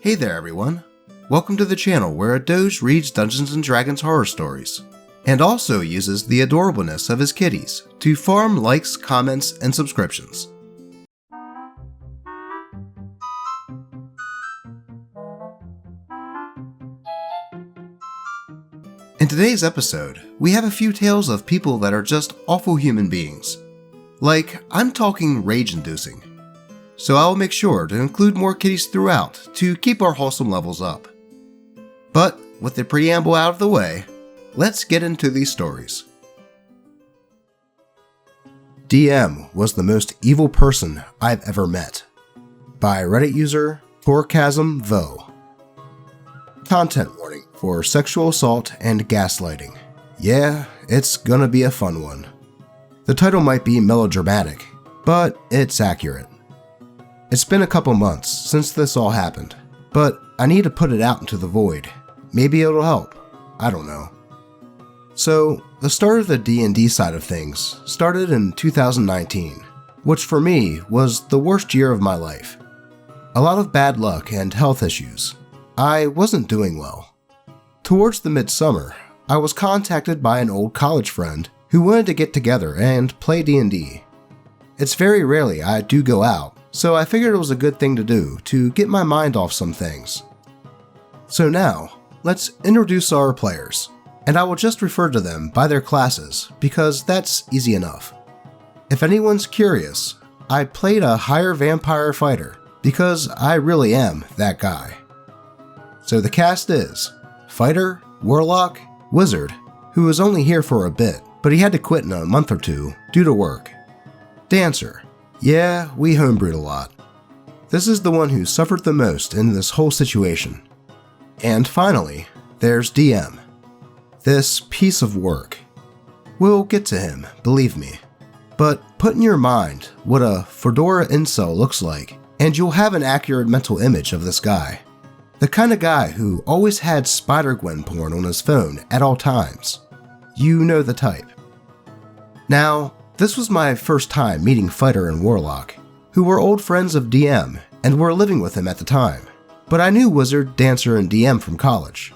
Hey there everyone, welcome to the channel where a Doge reads Dungeons & Dragons horror stories, and also uses the adorableness of his kitties to farm likes, comments, and subscriptions. In today's episode, we have a few tales of people that are just awful human beings. Like, I'm talking rage-inducing. So I'll make sure to include more kitties throughout to keep our wholesome levels up. But with the preamble out of the way, let's get into these stories. DM was the most evil person I've ever met. By Reddit user Torchasmvo. Content warning for sexual assault and gaslighting. Yeah, it's gonna be a fun one. The title might be melodramatic, but it's accurate. It's been a couple months since this all happened, but I need to put it out into the void. Maybe it'll help. I don't know. So, the start of the D&D side of things started in 2019, which for me was the worst year of my life. A lot of bad luck and health issues. I wasn't doing well. Towards the midsummer, I was contacted by an old college friend who wanted to get together and play D&D. It's very rarely I do go out, so I figured it was a good thing to do to get my mind off some things. So now, let's introduce our players, and I will just refer to them by their classes because that's easy enough. If anyone's curious, I played a higher vampire fighter because I really am that guy. So the cast is Fighter, Warlock, Wizard, who was only here for a bit, but he had to quit in a month or two due to work. Dancer. Yeah, we homebrewed a lot. This is the one who suffered the most in this whole situation. And finally, there's DM. This piece of work. We'll get to him, believe me. But put in your mind what a fedora incel looks like, and you'll have an accurate mental image of this guy. The kind of guy who always had Spider-Gwen porn on his phone at all times. You know the type. Now, this was my first time meeting Fighter and Warlock, who were old friends of DM and were living with him at the time, but I knew Wizard, Dancer, and DM from college.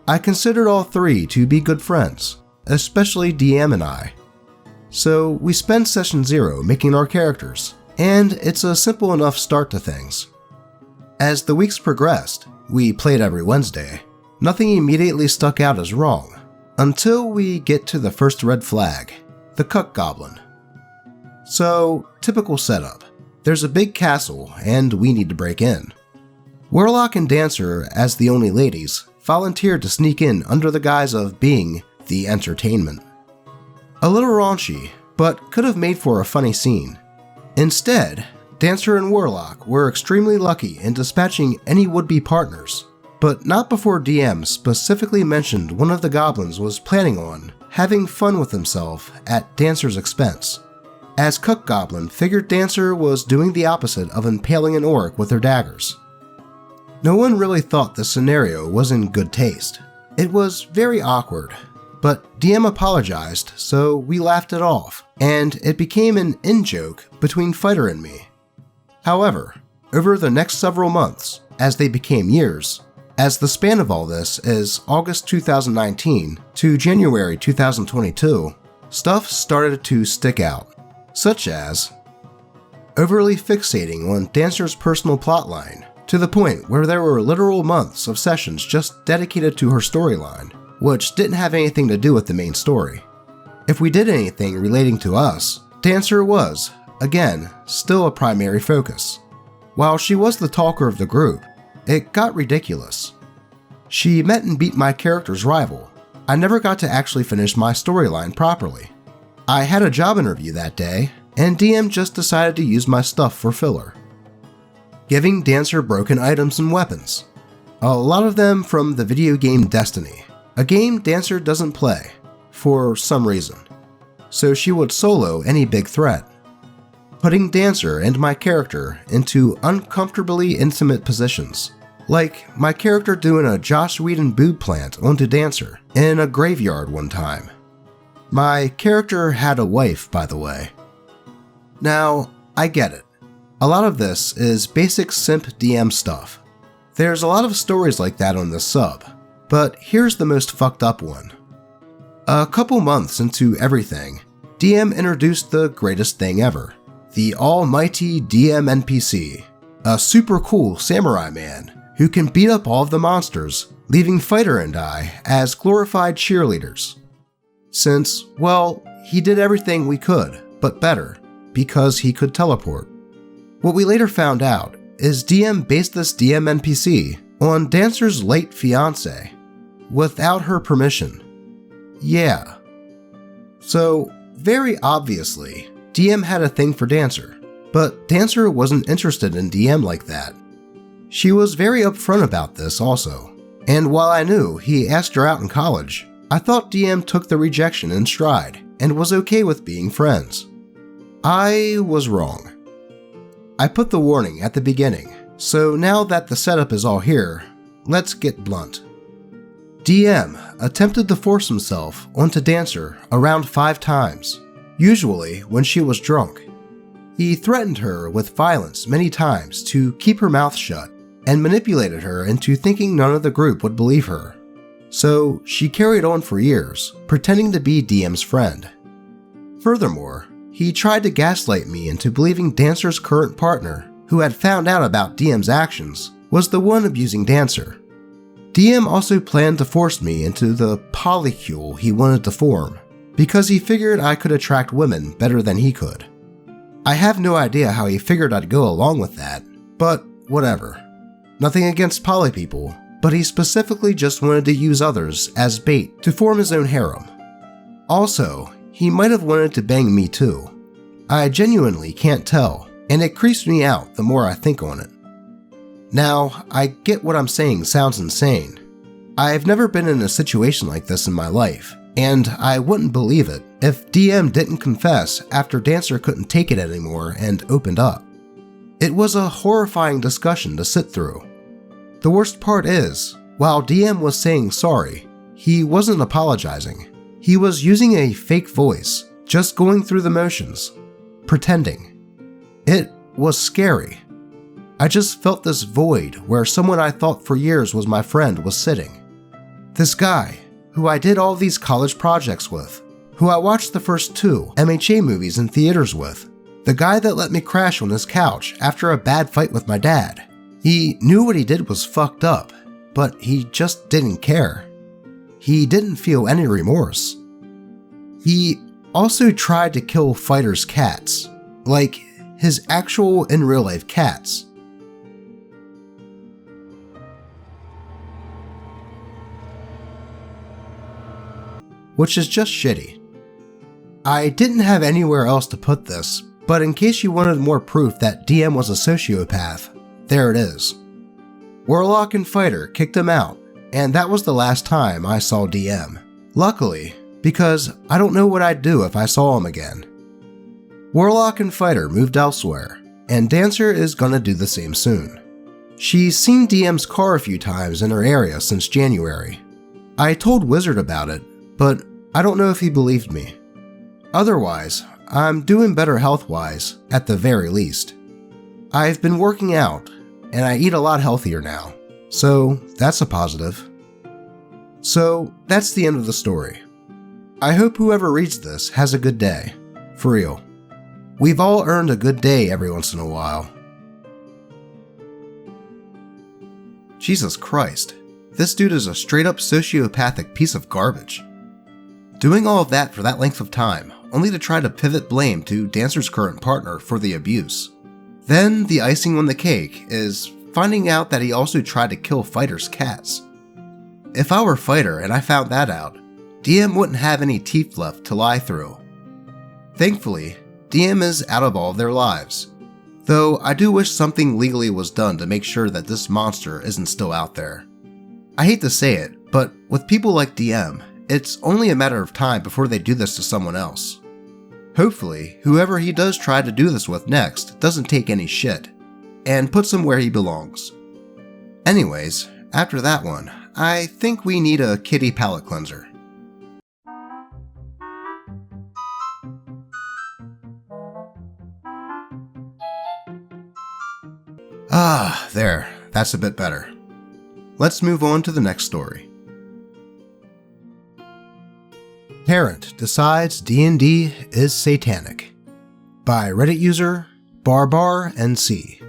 I considered all three to be good friends, especially DM and I. So we spend session 0 making our characters, and it's a simple enough start to things. As the weeks progressed, we played every Wednesday. Nothing immediately stuck out as wrong, until we get to the first red flag. The Cuck Goblin. So, typical setup. There's a big castle, and we need to break in. Warlock and Dancer, as the only ladies, volunteered to sneak in under the guise of being the entertainment. A little raunchy, but could have made for a funny scene. Instead, Dancer and Warlock were extremely lucky in dispatching any would-be partners, but not before DM specifically mentioned one of the goblins was planning on having fun with himself at Dancer's expense, as Cuck Goblin figured Dancer was doing the opposite of impaling an orc with her daggers. No one really thought this scenario was in good taste. It was very awkward, but DM apologized, so we laughed it off, and it became an in-joke between Fighter and me. However, over the next several months, as they became years, as the span of all this is August 2019 to January 2022, stuff started to stick out, such as overly fixating on Dancer's personal plotline to the point where there were literal months of sessions just dedicated to her storyline, which didn't have anything to do with the main story. If we did anything relating to us, Dancer was, again, still a primary focus. While she was the talker of the group, it got ridiculous. She met and beat my character's rival. I never got to actually finish my storyline properly. I had a job interview that day, and DM just decided to use my stuff for filler. Giving Dancer broken items and weapons. A lot of them from the video game Destiny, a game Dancer doesn't play, for some reason. So she would solo any big threat. Putting Dancer and my character into uncomfortably intimate positions, like my character doing a Joss Whedon boob plant onto Dancer in a graveyard one time. My character had a wife, by the way. Now, I get it. A lot of this is basic simp DM stuff. There's a lot of stories like that on this sub, but here's the most fucked up one. A couple months into everything, DM introduced the greatest thing ever, the almighty DM NPC, a super cool samurai man who can beat up all of the monsters, leaving Fighter and I as glorified cheerleaders. Since, well, he did everything we could, but better, because he could teleport. What we later found out is DM based this DM NPC on Dancer's late fiancé, without her permission. Yeah. So, very obviously, DM had a thing for Dancer, but Dancer wasn't interested in DM like that. She was very upfront about this also, and while I knew he asked her out in college, I thought DM took the rejection in stride and was okay with being friends. I was wrong. I put the warning at the beginning, so now that the setup is all here, let's get blunt. DM attempted to force himself onto Dancer around 5 times, usually when she was drunk. He threatened her with violence many times to keep her mouth shut and manipulated her into thinking none of the group would believe her. So she carried on for years, pretending to be DM's friend. Furthermore, he tried to gaslight me into believing Dancer's current partner, who had found out about DM's actions, was the one abusing Dancer. DM also planned to force me into the polycule he wanted to form, because he figured I could attract women better than he could. I have no idea how he figured I'd go along with that, but whatever. Nothing against poly people, but he specifically just wanted to use others as bait to form his own harem. Also, he might have wanted to bang me too. I genuinely can't tell, and it creeps me out the more I think on it. Now, I get what I'm saying sounds insane. I've never been in a situation like this in my life, and I wouldn't believe it if DM didn't confess after Dancer couldn't take it anymore and opened up. It was a horrifying discussion to sit through. The worst part is, while DM was saying sorry, he wasn't apologizing. He was using a fake voice, just going through the motions, pretending. It was scary. I just felt this void where someone I thought for years was my friend was sitting. This guy, who I did all these college projects with, who I watched the first 2 MHA movies in theaters with, the guy that let me crash on his couch after a bad fight with my dad. He knew what he did was fucked up, but he just didn't care. He didn't feel any remorse. He also tried to kill Fighter's cats, like his actual in real life cats. Which is just shitty. I didn't have anywhere else to put this, but in case you wanted more proof that DM was a sociopath, there it is. Warlock and Fighter kicked him out, and that was the last time I saw DM. Luckily, because I don't know what I'd do if I saw him again. Warlock and Fighter moved elsewhere, and Dancer is gonna do the same soon. She's seen DM's car a few times in her area since January. I told Wizard about it, but I don't know if he believed me. Otherwise, I'm doing better health-wise, at the very least. I've been working out, and I eat a lot healthier now, so that's a positive. So that's the end of the story. I hope whoever reads this has a good day. For real. We've all earned a good day every once in a while. Jesus Christ, this dude is a straight up sociopathic piece of garbage. Doing all of that for that length of time, only to try to pivot blame to Dancer's current partner for the abuse. Then the icing on the cake is finding out that he also tried to kill Fighter's cats. If I were Fighter and I found that out, DM wouldn't have any teeth left to lie through. Thankfully, DM is out of all of their lives, though I do wish something legally was done to make sure that this monster isn't still out there. I hate to say it, but with people like DM, it's only a matter of time before they do this to someone else. Hopefully, whoever he does try to do this with next doesn't take any shit, and puts him where he belongs. Anyways, after that one, I think we need a kitty palate cleanser. There, that's a bit better. let's move on to the next story. Parent decides D&D is satanic, by Reddit user BarbarNC.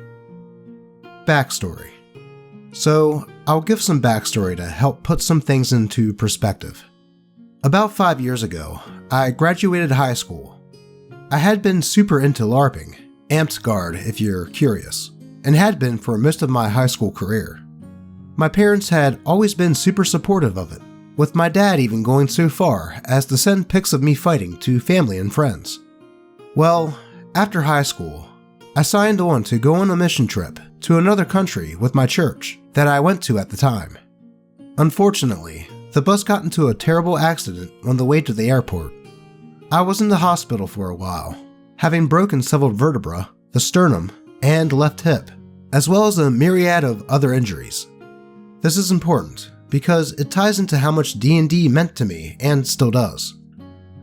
Backstory. So, I'll give some backstory to help put some things into perspective. About 5 years ago, I graduated high school. I had been super into LARPing, amped guard if you're curious, and had been for most of my high school career. My parents had always been super supportive of it, with my dad even going so far as to send pics of me fighting to family and friends. Well, after high school, I signed on to go on a mission trip to another country with my church that I went to at the time. Unfortunately, the bus got into a terrible accident on the way to the airport. I was in the hospital for a while, having broken several vertebrae, the sternum, and left hip, as well as a myriad of other injuries. This is important because it ties into how much D&D meant to me and still does.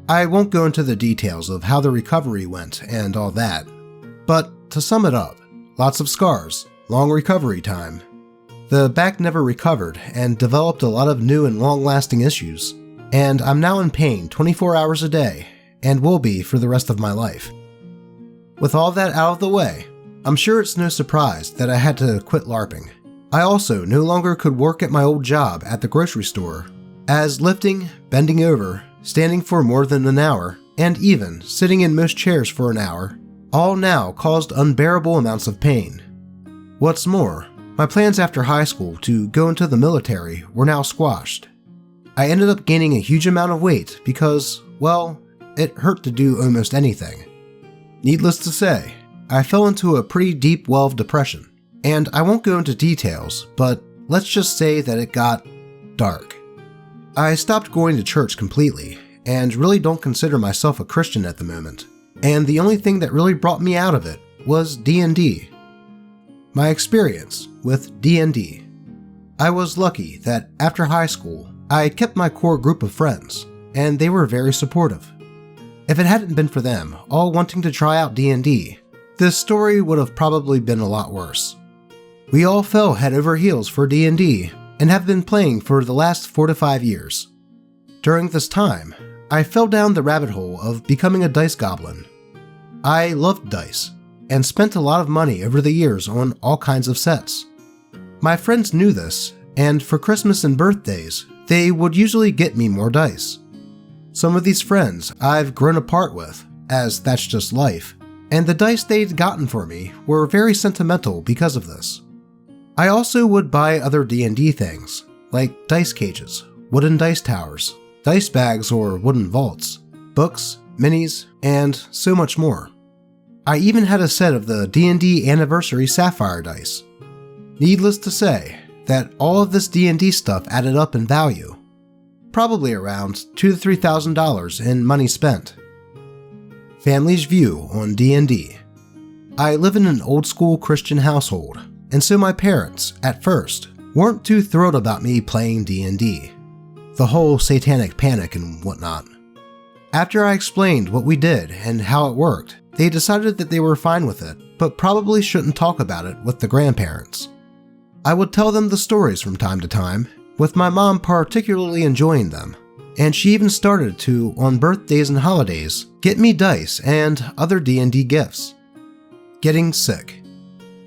I won't go into the details of how the recovery went and all that, but to sum it up, lots of scars, long recovery time. The back never recovered and developed a lot of new and long-lasting issues, and I'm now in pain 24 hours a day and will be for the rest of my life. With all that out of the way, I'm sure it's no surprise that I had to quit LARPing. I also no longer could work at my old job at the grocery store, as lifting, bending over, standing for more than an hour, and even sitting in most chairs for an hour, all now caused unbearable amounts of pain. What's more, my plans after high school to go into the military were now squashed. I ended up gaining a huge amount of weight because, well, it hurt to do almost anything. Needless to say, I fell into a pretty deep well of depression, and I won't go into details, but let's just say that it got dark. I stopped going to church completely, and really don't consider myself a Christian at the moment, and the only thing that really brought me out of it was D&D. My experience with D&D. I was lucky that after high school, I kept my core group of friends, and they were very supportive. If it hadn't been for them all wanting to try out D&D, this story would have probably been a lot worse. We all fell head over heels for D&D and have been playing for the last 4 to 5 years. During this time, I fell down the rabbit hole of becoming a dice goblin. I loved dice and spent a lot of money over the years on all kinds of sets. My friends knew this, and for Christmas and birthdays, they would usually get me more dice. Some of these friends I've grown apart with, as that's just life, and the dice they'd gotten for me were very sentimental because of this. I also would buy other D&D things, like dice cages, wooden dice towers, dice bags or wooden vaults, books, minis, and so much more. I even had a set of the D&D Anniversary Sapphire dice. Needless to say, that all of this D&D stuff added up in value. Probably around $2,000 to $3,000 in money spent. Family's view on D&D. I live in an old-school Christian household, and so my parents, at first, weren't too thrilled about me playing D&D. The whole Satanic Panic and whatnot. After I explained what we did and how it worked, they decided that they were fine with it, but probably shouldn't talk about it with the grandparents. I would tell them the stories from time to time, with my mom particularly enjoying them, and she even started to, on birthdays and holidays, get me dice and other D&D gifts. Getting sick.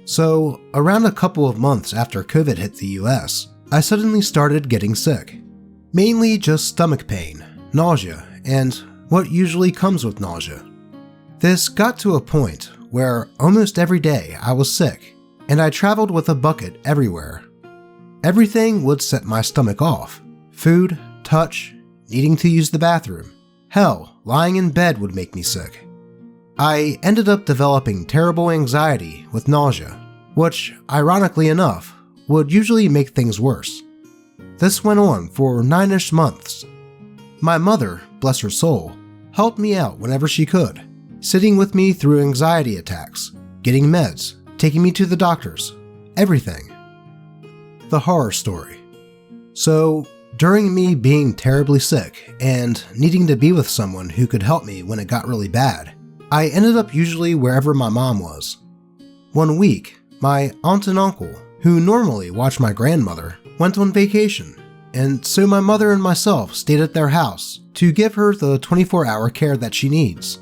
So, around a couple of months after COVID hit the US, I suddenly started getting sick. Mainly just stomach pain, nausea, and what usually comes with nausea. This got to a point where almost every day I was sick, and I traveled with a bucket everywhere. Everything would set my stomach off. Food, touch, needing to use the bathroom. Hell, lying in bed would make me sick. I ended up developing terrible anxiety with nausea, which, ironically enough, would usually make things worse. This went on for 9-ish months. My mother, bless her soul, helped me out whenever she could, sitting with me through anxiety attacks, getting meds, taking me to the doctors, everything. The horror story. So, during me being terribly sick and needing to be with someone who could help me when it got really bad, I ended up usually wherever my mom was. One week, my aunt and uncle, who normally watch my grandmother, went on vacation, and so my mother and myself stayed at their house to give her the 24-hour care that she needs.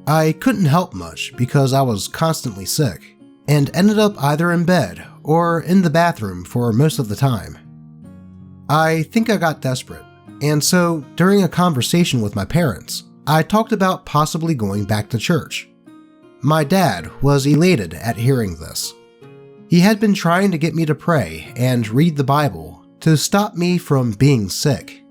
I couldn't help much because I was constantly sick, and ended up either in bed or in the bathroom for most of the time. I think I got desperate, and so during a conversation with my parents, I talked about possibly going back to church. My dad was elated at hearing this. He had been trying to get me to pray and read the Bible to stop me from being sick.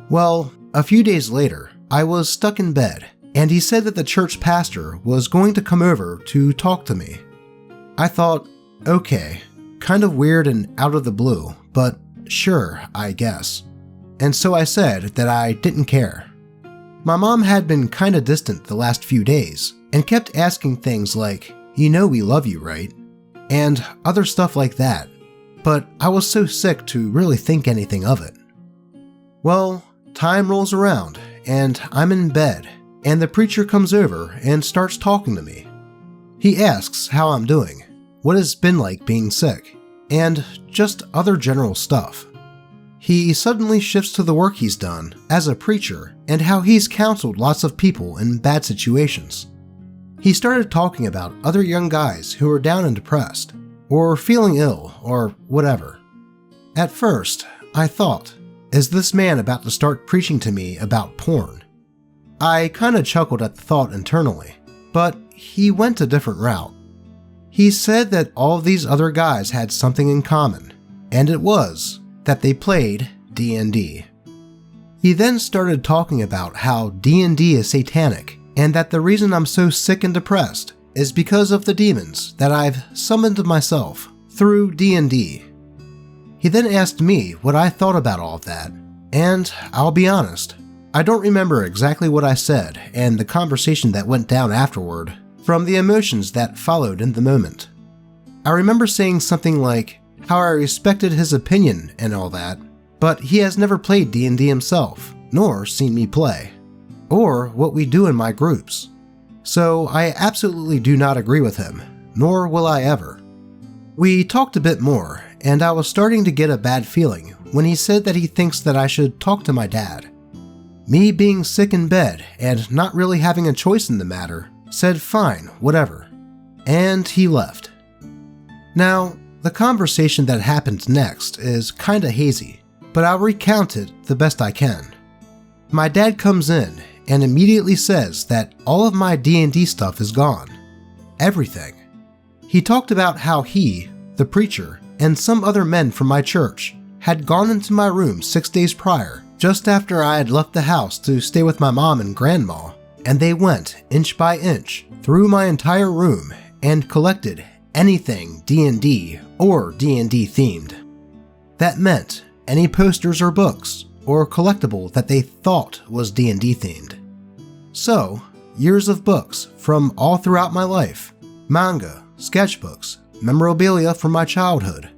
Well, a few days later, I was stuck in bed, and he said that the church pastor was going to come over to talk to me. I thought, okay, kind of weird and out of the blue, but sure, I guess. And so I said that I didn't care. My mom had been kinda distant the last few days, and kept asking things like, "You know we love you, right?" and other stuff like that, but I was so sick to really think anything of it. Well, time rolls around, and I'm in bed, and the preacher comes over and starts talking to me. He asks how I'm doing, what it's been like being sick, and just other general stuff. He suddenly shifts to the work he's done as a preacher and how he's counseled lots of people in bad situations. He started talking about other young guys who were down and depressed, or feeling ill, or whatever. At first, I thought, is this man about to start preaching to me about porn? I kinda chuckled at the thought internally, but he went a different route. He said that all of these other guys had something in common, and it was that they played D&D. He then started talking about how D&D is satanic, and that the reason I'm so sick and depressed is because of the demons that I've summoned myself through D&D. He then asked me what I thought about all of that, and I'll be honest, I don't remember exactly what I said and the conversation that went down afterward from the emotions that followed in the moment. I remember saying something like how I respected his opinion and all that, but he has never played D&D himself, nor seen me play, or what we do in my groups. So I absolutely do not agree with him, nor will I ever. We talked a bit more, and I was starting to get a bad feeling when he said that he thinks that I should talk to my dad. Me being sick in bed and not really having a choice in the matter, said fine, whatever, and he left. Now, the conversation that happened next is kinda hazy, but I'll recount it the best I can. My dad comes in and immediately says that all of my D&D stuff is gone. Everything. He talked about how he, the preacher, and some other men from my church had gone into my room 6 days prior, just after I had left the house to stay with my mom and grandma, and they went inch by inch through my entire room and collected anything D&D or D&D themed. That meant any posters or books or collectible that they thought was D&D themed. So, years of books from all throughout my life, manga, sketchbooks, memorabilia from my childhood,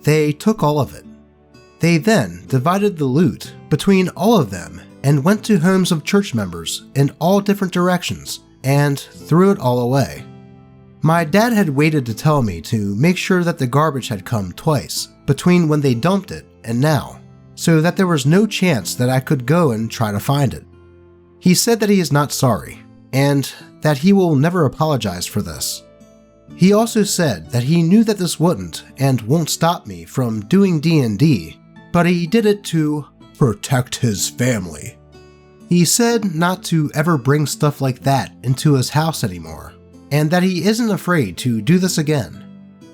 they took all of it. They then divided the loot between all of them and went to homes of church members in all different directions and threw it all away. My dad had waited to tell me to make sure that the garbage had come twice between when they dumped it and now, so that there was no chance that I could go and try to find it. He said that he is not sorry, and that he will never apologize for this. He also said that he knew that this wouldn't and won't stop me from doing D&D, but he did it to protect his family. He said not to ever bring stuff like that into his house anymore, and that he isn't afraid to do this again.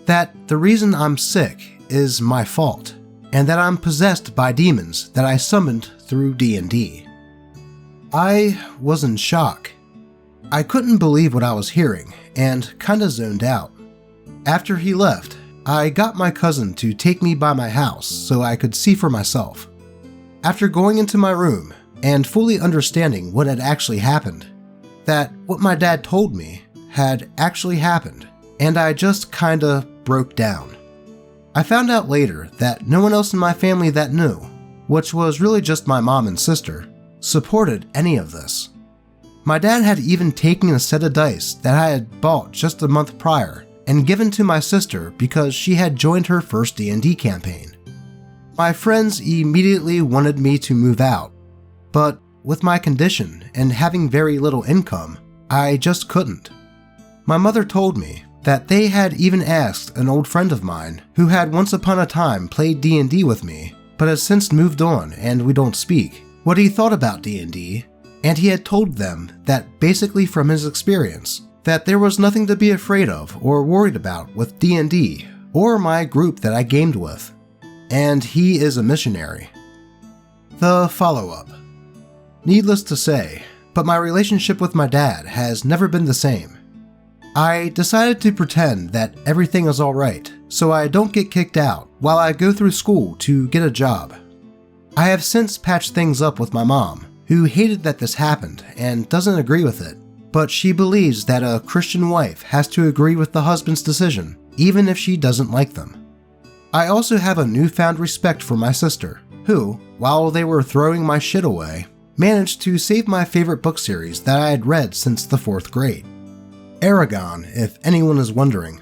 That the reason I'm sick is my fault, and that I'm possessed by demons that I summoned through D&D. I was in shock. I couldn't believe what I was hearing, and kinda zoned out. After he left, I got my cousin to take me by my house so I could see for myself. After going into my room and fully understanding what had actually happened, that what my dad told me had actually happened, and I just kinda broke down. I found out later that no one else in my family that knew, which was really just my mom and sister, supported any of this. My dad had even taken a set of dice that I had bought just a month prior and given to my sister because she had joined her first D&D campaign. My friends immediately wanted me to move out, but with my condition and having very little income, I just couldn't. My mother told me that they had even asked an old friend of mine who had once upon a time played D&D with me, but has since moved on and we don't speak, what he thought about D&D, and he had told them that basically from his experience, that there was nothing to be afraid of or worried about with D&D or my group that I gamed with, and he is a missionary. The follow-up. Needless to say, but my relationship with my dad has never been the same. I decided to pretend that everything is alright so I don't get kicked out while I go through school to get a job. I have since patched things up with my mom, who hated that this happened and doesn't agree with it, but she believes that a Christian wife has to agree with the husband's decision, even if she doesn't like them. I also have a newfound respect for my sister, who, while they were throwing my shit away, managed to save my favorite book series that I had read since the 4th grade. Aragon, if anyone is wondering.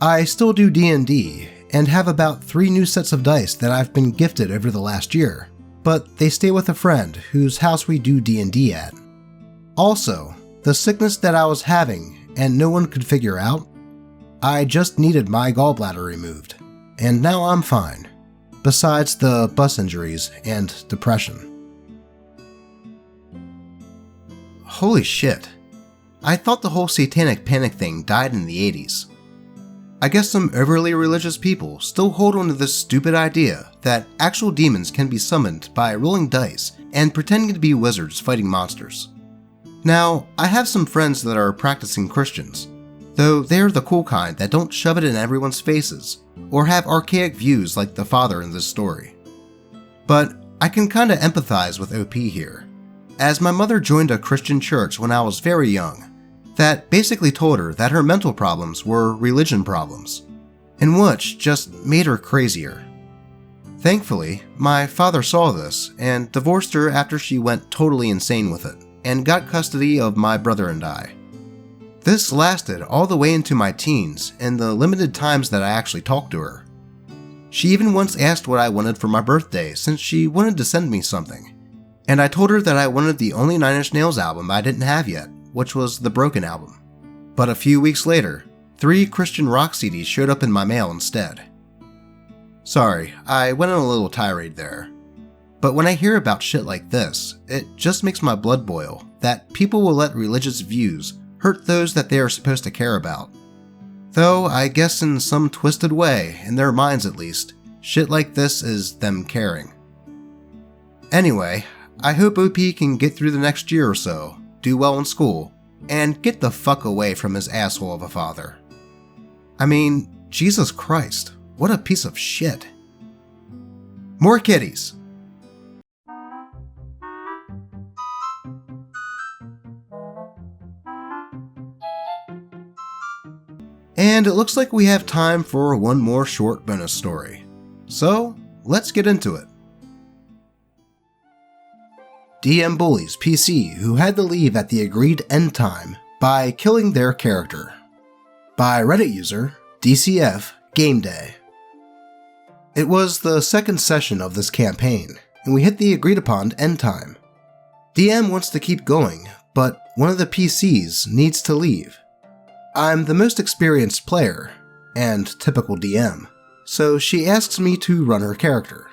I still do D&D and have about 3 new sets of dice that I've been gifted over the last year, but they stay with a friend whose house we do D&D at. Also, the sickness that I was having and no one could figure out, I just needed my gallbladder removed, and now I'm fine, besides the bus injuries and depression. Holy shit. I thought the whole Satanic Panic thing died in the 80s. I guess some overly religious people still hold on to this stupid idea that actual demons can be summoned by rolling dice and pretending to be wizards fighting monsters. Now, I have some friends that are practicing Christians, though they're the cool kind that don't shove it in everyone's faces or have archaic views like the father in this story. But I can kinda empathize with OP here, as my mother joined a Christian church when I was very young that basically told her that her mental problems were religion problems, and which just made her crazier. Thankfully, my father saw this and divorced her after she went totally insane with it, and got custody of my brother and I. This lasted all the way into my teens and the limited times that I actually talked to her. She even once asked what I wanted for my birthday since she wanted to send me something, and I told her that I wanted the only 9 Inch Nails album I didn't have yet, which was the Broken album. But a few weeks later, 3 Christian rock CDs showed up in my mail instead. Sorry, I went on a little tirade there. But when I hear about shit like this, it just makes my blood boil that people will let religious views hurt those that they are supposed to care about. Though I guess in some twisted way, in their minds at least, shit like this is them caring. Anyway, I hope OP can get through the next year or so, do well in school, and get the fuck away from his asshole of a father. I mean, Jesus Christ, what a piece of shit. More kitties. And it looks like we have time for one more short bonus story. So, let's get into it. DM bullies PC who had to leave at the agreed end time by killing their character. By Reddit user DCF Game Day. It was the second session of this campaign, and we hit the agreed upon end time. DM wants to keep going, but one of the PCs needs to leave. I'm the most experienced player, and typical DM, so she asks me to run her character.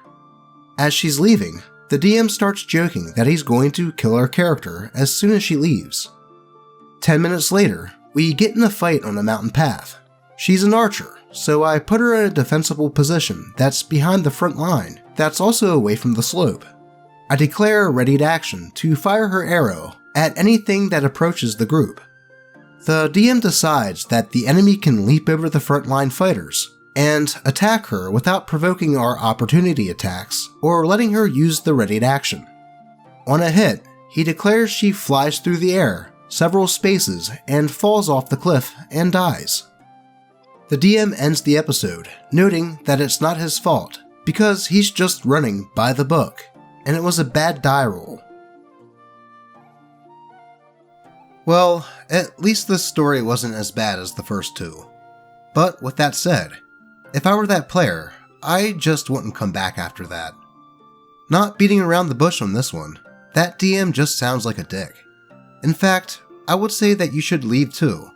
As she's leaving, the DM starts joking that he's going to kill our character as soon as she leaves. 10 minutes later, we get in a fight on a mountain path. She's an archer, so I put her in a defensible position that's behind the front line that's also away from the slope. I declare a readied action to fire her arrow at anything that approaches the group. The DM decides that the enemy can leap over the frontline fighters and attack her without provoking our opportunity attacks or letting her use the readied action. On a hit, he declares she flies through the air several spaces and falls off the cliff and dies. The DM ends the episode, noting that it's not his fault because he's just running by the book, and it was a bad die roll. Well, at least this story wasn't as bad as the first two. But with that said, if I were that player, I just wouldn't come back after that. Not beating around the bush on this one, that DM just sounds like a dick. In fact, I would say that you should leave too,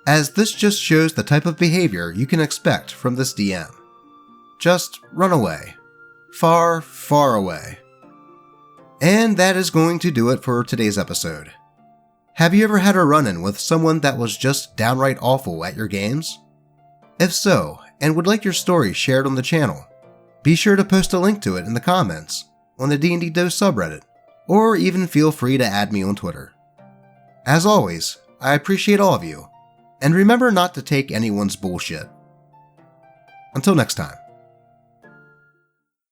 as this just shows the type of behavior you can expect from this DM. Just run away. Far, far away. And that is going to do it for today's episode. Have you ever had a run-in with someone that was just downright awful at your games? If so, and would like your story shared on the channel, be sure to post a link to it in the comments on the d&Ddoge subreddit, or even feel free to add me on Twitter. As always, I appreciate all of you, and remember not to take anyone's bullshit. Until next time.